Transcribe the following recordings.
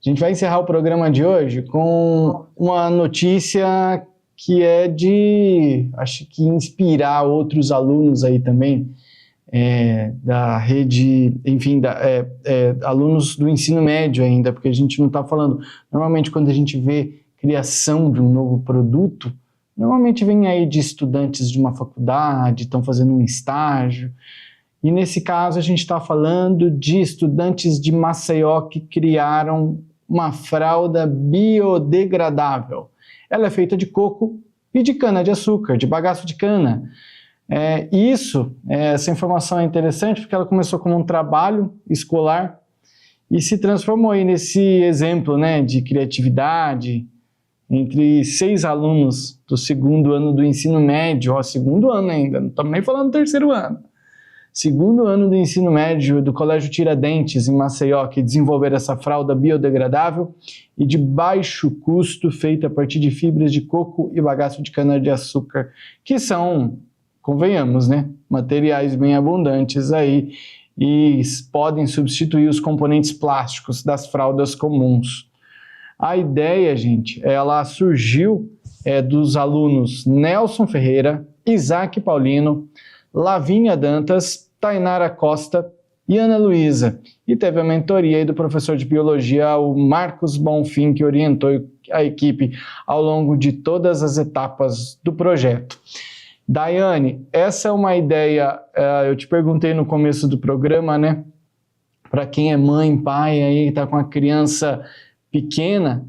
A gente vai encerrar o programa de hoje com uma notícia que é de, acho que inspirar outros alunos aí também, da rede, enfim, alunos do ensino médio ainda, porque a gente não está falando, normalmente quando a gente vê criação de um novo produto, normalmente vem aí de estudantes de uma faculdade, estão fazendo um estágio, e nesse caso a gente está falando de estudantes de Maceió que criaram uma fralda biodegradável. Ela é feita de coco e de cana-de-açúcar, de bagaço de cana. Essa informação é interessante porque ela começou como um trabalho escolar e se transformou aí nesse exemplo, né, de criatividade entre 6 alunos do segundo ano do ensino médio, segundo ano ainda, não estamos nem falando do terceiro ano. Segundo ano do ensino médio do Colégio Tiradentes, em Maceió, que desenvolveram essa fralda biodegradável e de baixo custo, feita a partir de fibras de coco e bagaço de cana-de-açúcar, que são, convenhamos, né, materiais bem abundantes aí e podem substituir os componentes plásticos das fraldas comuns. A ideia, gente, ela surgiu dos alunos Nelson Ferreira, Isaac Paulino, Lavínia Dantas, Tainara Costa e Ana Luísa. E teve a mentoria aí do professor de biologia, o Marcos Bonfim, que orientou a equipe ao longo de todas as etapas do projeto. Daiane, essa é uma ideia, eu te perguntei no começo do programa, né? Para quem é mãe, pai, aí está com a criança pequena,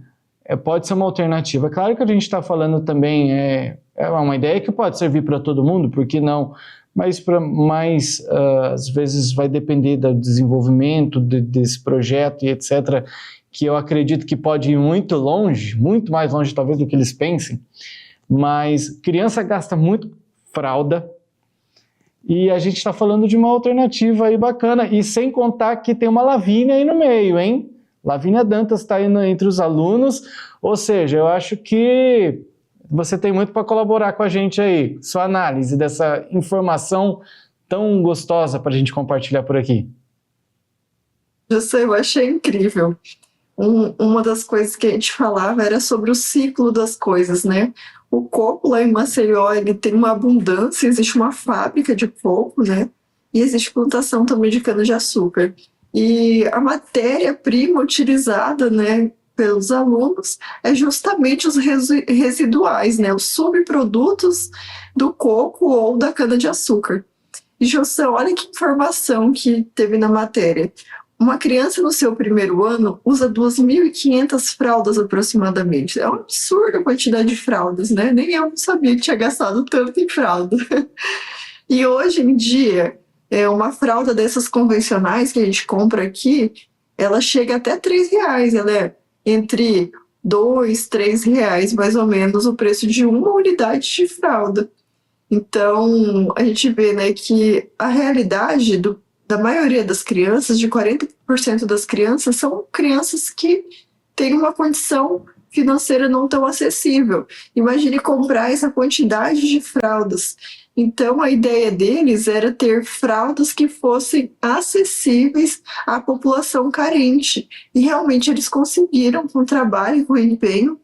pode ser uma alternativa. Claro que a gente está falando também, é uma ideia que pode servir para todo mundo, por que não? Mas às vezes vai depender do desenvolvimento desse projeto e etc., que eu acredito que pode ir muito longe, muito mais longe talvez do que eles pensem, mas criança gasta muito fralda e a gente está falando de uma alternativa aí bacana, e sem contar que tem uma Lavínia aí no meio, hein? Lavínia Dantas está aí entre os alunos, ou seja, eu acho que você tem muito para colaborar com a gente aí, sua análise dessa informação tão gostosa para a gente compartilhar por aqui. Eu achei incrível. Uma das coisas que a gente falava era sobre o ciclo das coisas, né? O coco lá em Maceió, ele tem uma abundância, existe uma fábrica de coco, né? E existe plantação também de cana-de-açúcar. E a matéria-prima utilizada, né, pelos alunos é justamente os residuais, né, os subprodutos do coco ou da cana-de-açúcar. E, Joção, olha que informação que teve na matéria. Uma criança no seu primeiro ano usa 2.500 fraldas aproximadamente. É um absurdo a quantidade de fraldas, né? Nem eu sabia que tinha gastado tanto em fralda. E hoje em dia, uma fralda dessas convencionais que a gente compra aqui, ela chega até R$3. Ela é entre R$2, R$3, mais ou menos, o preço de uma unidade de fralda. Então, a gente vê, né, que a realidade da maioria das crianças, de 40% das crianças, são crianças que têm uma condição financeira não tão acessível. Imagine comprar essa quantidade de fraldas. Então, a ideia deles era ter fraldas que fossem acessíveis à população carente. E realmente eles conseguiram, com trabalho e com empenho.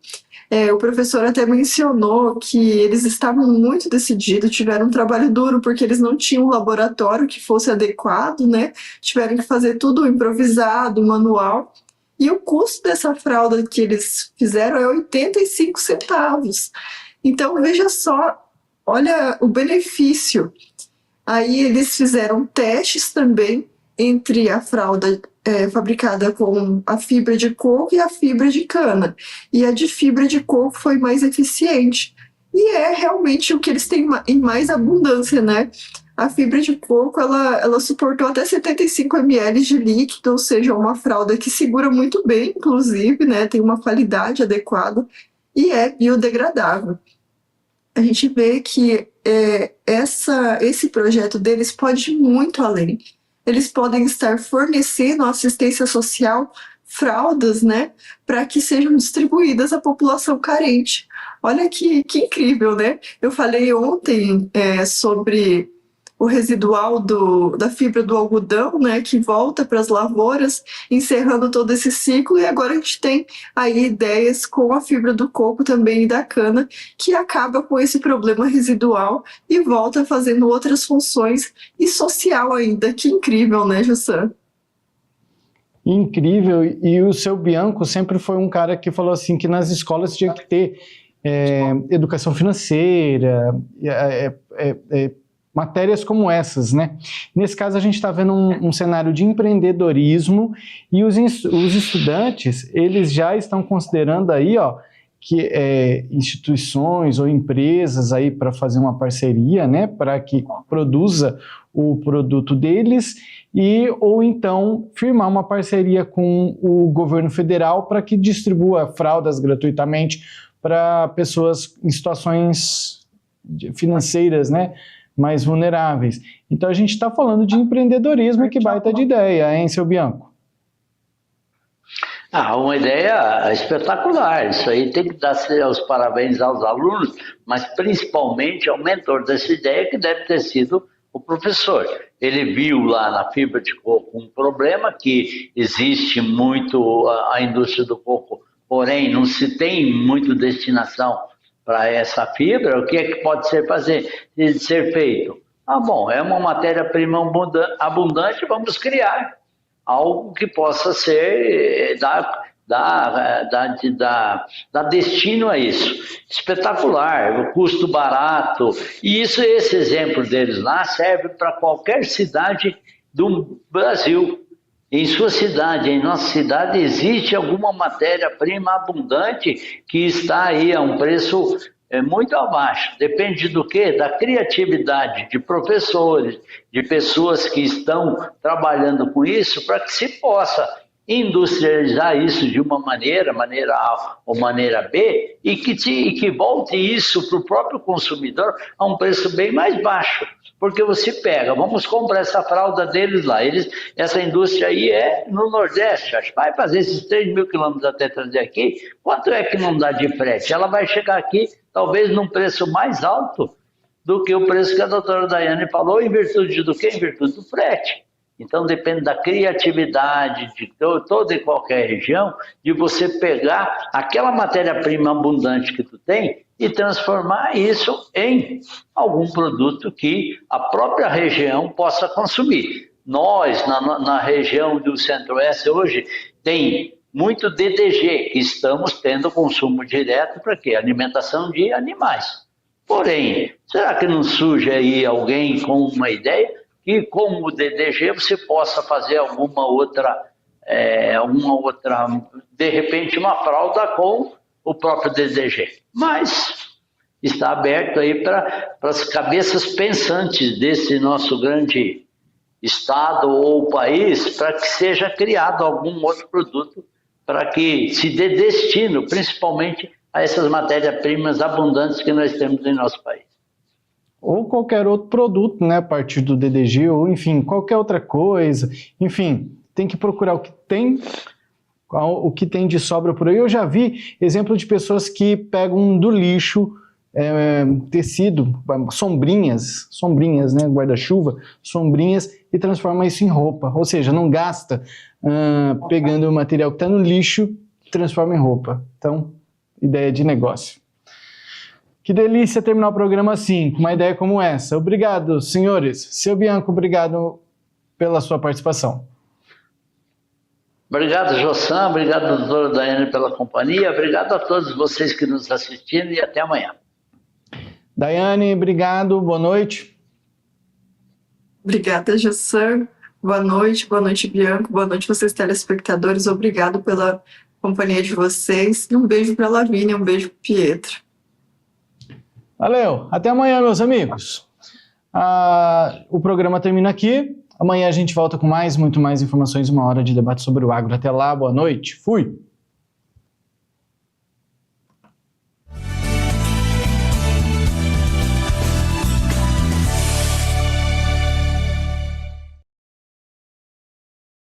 O professor até mencionou que eles estavam muito decididos, tiveram um trabalho duro, porque eles não tinham um laboratório que fosse adequado, né? Tiveram que fazer tudo improvisado, manual. E o custo dessa fralda que eles fizeram é 85 centavos. Então, veja só, olha o benefício. Aí eles fizeram testes também entre a fralda fabricada com a fibra de coco e a fibra de cana. E a de fibra de coco foi mais eficiente. E é realmente o que eles têm em mais abundância, né? A fibra de coco, ela suportou até 75 ml de líquido, ou seja, uma fralda que segura muito bem, inclusive, né? Tem uma qualidade adequada e é biodegradável. A gente vê que esse projeto deles pode ir muito além. Eles podem estar fornecendo assistência social, fraldas, né, para que sejam distribuídas à população carente. Olha que incrível, né? Eu falei ontem sobre o residual da fibra do algodão, né, que volta para as lavouras, encerrando todo esse ciclo, e agora a gente tem aí ideias com a fibra do coco também e da cana, que acaba com esse problema residual e volta fazendo outras funções e social ainda. Que incrível, né, Jussan? Incrível, e o seu Bianco sempre foi um cara que falou assim que nas escolas tinha que ter educação financeira, matérias como essas, né? Nesse caso a gente está vendo um cenário de empreendedorismo e os estudantes, eles já estão considerando aí, ó, que instituições ou empresas aí para fazer uma parceria, né, para que produza o produto deles ou então firmar uma parceria com o governo federal para que distribua fraldas gratuitamente para pessoas em situações financeiras, né, mais vulneráveis. Então a gente está falando de empreendedorismo, que baita de ideia, hein, seu Bianco? Uma ideia espetacular. Isso aí tem que dar os parabéns aos alunos, mas principalmente ao mentor dessa ideia, que deve ter sido o professor. Ele viu lá na fibra de coco um problema, que existe muito a indústria do coco, porém não se tem muito destinação para essa fibra. O que é que pode ser feito? Bom, é uma matéria-prima abundante, vamos criar algo que possa ser, dar destino a isso. Espetacular, custo barato. E esse exemplo deles lá serve para qualquer cidade do Brasil. Em sua cidade, em nossa cidade, existe alguma matéria-prima abundante que está aí a um preço muito abaixo. Depende do quê? Da criatividade de professores, de pessoas que estão trabalhando com isso, para que se possa industrializar isso de uma maneira A ou maneira B, e que volte isso para o próprio consumidor a um preço bem mais baixo. Porque você pega, vamos comprar essa fralda deles lá, essa indústria aí é no Nordeste, acho que vai fazer esses 3.000 quilômetros até trazer aqui, quanto é que não dá de frete? Ela vai chegar aqui talvez num preço mais alto do que o preço que a doutora Daiane falou, em virtude do quê? Em virtude do frete. Então depende da criatividade de toda e qualquer região, de você pegar aquela matéria-prima abundante que tu tem e transformar isso em algum produto que a própria região possa consumir. Nós, na região do Centro-Oeste, hoje, tem muito DDG, que estamos tendo consumo direto para quê? Alimentação de animais. Porém, será que não surge aí alguém com uma ideia que com o DDG você possa fazer alguma outra, de repente uma fralda com o próprio DDG? Mas está aberto aí para as cabeças pensantes desse nosso grande estado ou país, para que seja criado algum outro produto para que se dê destino, principalmente a essas matérias-primas abundantes que nós temos em nosso país. Ou qualquer outro produto, né, a partir do DDG, ou enfim, qualquer outra coisa. Enfim, tem que procurar o que tem de sobra por aí. Eu já vi exemplo de pessoas que pegam do lixo tecido, sombrinhas, né, guarda-chuva, sombrinhas, e transforma isso em roupa. Ou seja, não gasta pegando o material que está no lixo, transforma em roupa. Então, ideia de negócio. Que delícia terminar o programa assim, com uma ideia como essa. Obrigado, senhores. Seu Bianco, obrigado pela sua participação. Obrigado, Jossan. Obrigado, doutora Daiane, pela companhia. Obrigado a todos vocês que nos assistiram e até amanhã. Daiane, obrigado. Boa noite. Obrigada, Jossan. Boa noite, Bianco. Boa noite, vocês telespectadores. Obrigado pela companhia de vocês. E um beijo para a Lavínia, um beijo para o Pietro. Valeu, até amanhã, meus amigos. O programa termina aqui. Amanhã a gente volta com muito mais informações, 1 hora de debate sobre o agro. Até lá, boa noite. Fui!